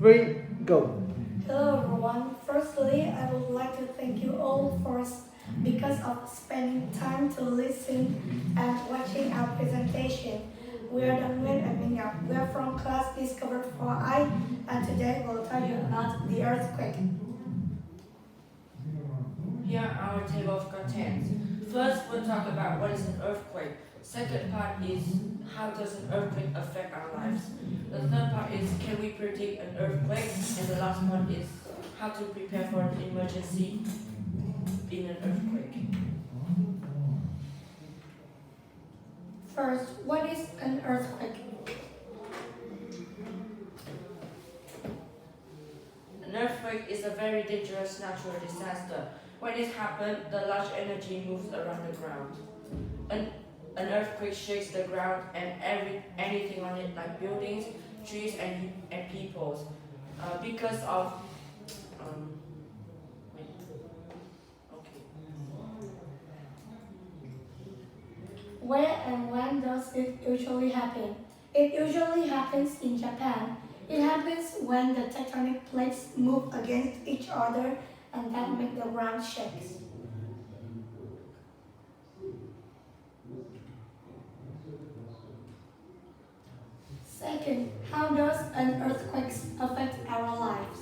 3, go. Hello everyone. Firstly, I would like to thank you all because of spending time to listen and watching our presentation. We are Dongwen and Mingyap. We are from class Discovered 4I and today we'll tell you about the earthquake. Here are our table of contents. First, we'll talk about what is an earthquake. Second part is how does an earthquake affect our lives. The third part is can we predict an earthquake? And the last part is how to prepare for an emergency in an earthquake. First, what is an earthquake? An earthquake is a very dangerous natural disaster. When it happens, the large energy moves around the ground. An earthquake shakes the ground and anything on it, like buildings, trees, and peoples. Because of wait, okay. Where and when does it usually happen? It usually happens in Japan. It happens when the tectonic plates move against each other and that make the ground shake. Second, how does an earthquake affect our lives?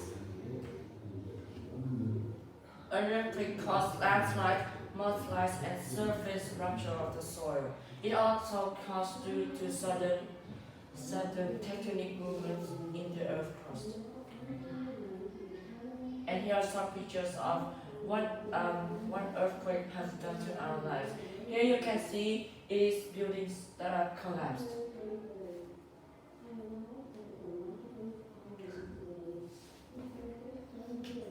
An earthquake causes landslide, mudslides, and surface rupture of the soil. It also causes due to sudden tectonic movements in the earth crust. And here are some pictures of what earthquake has done to our lives. Here you can see it is buildings that are collapsed.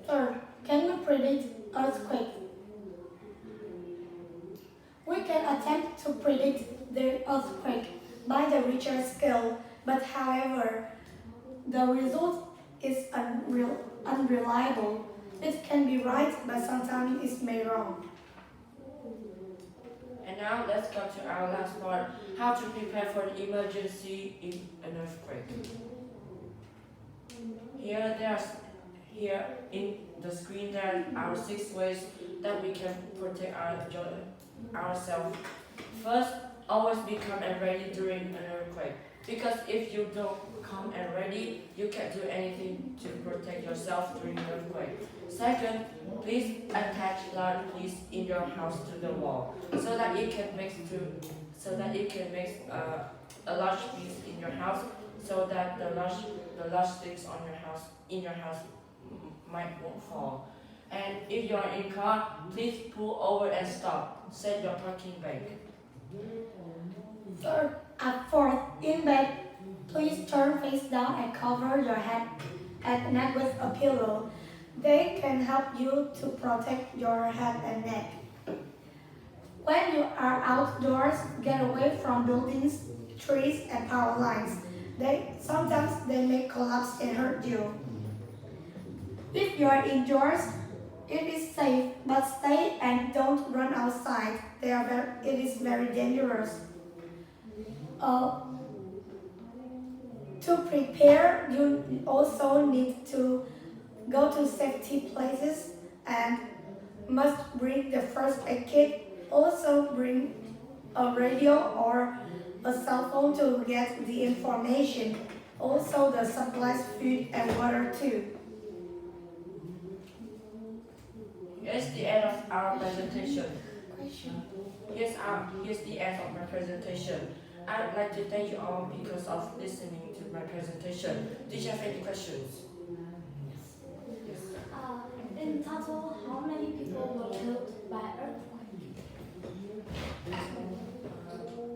Third, can we predict earthquake? We can attempt to predict the earthquake by the Richter scale, but however, the result is unreliable. It can be right, but sometimes it may wrong. And now let's go to our last part, how to prepare for an emergency in an earthquake. Here in the screen there are 6 ways that we can protect ourselves. First, always be calm and ready during an earthquake. Because if you don't come and ready, you can't do anything to protect yourself during an earthquake. Second, please attach large pieces in your house to the wall so that it can make a large piece in your house so that the large things on your house won't fall. And if you are in car, please pull over and stop. Set your parking brake. Third, fourth, in bed, please turn face down and cover your head and neck with a pillow. They can help you to protect your head and neck. When you are outdoors, get away from buildings, trees, and power lines. Sometimes they may collapse and hurt you. If you are indoors, it is safe, but stay and don't run outside. It is very dangerous. To prepare, you also need to go to safety places and must bring the first aid kit. Also bring a radio or a cell phone to get the information. Also the supplies, food and water too. Here's the end of our presentation. Here's the end of my presentation. I'd like to thank you all because of listening to my presentation. Did you have any questions? Yes. In total, how many people were killed by earthquake?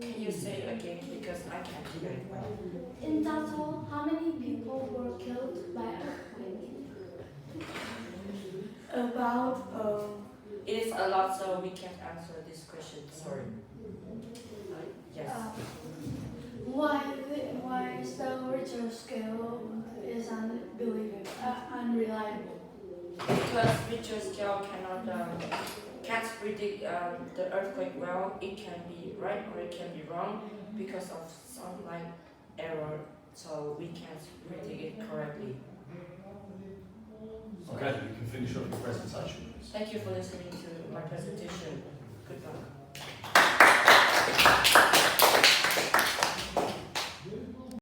Can you say it again because I can't hear it well? In total, how many people were killed by earthquake? It is a lot, so we can't answer this question. Sorry. Yes. Why is the Richter scale is unreliable? Because Richter scale can't predict the earthquake well. It can be right or it can be wrong because of some error, so we can't predict it correctly. finish off your presentation, please. Thank you for listening to my presentation. Good luck.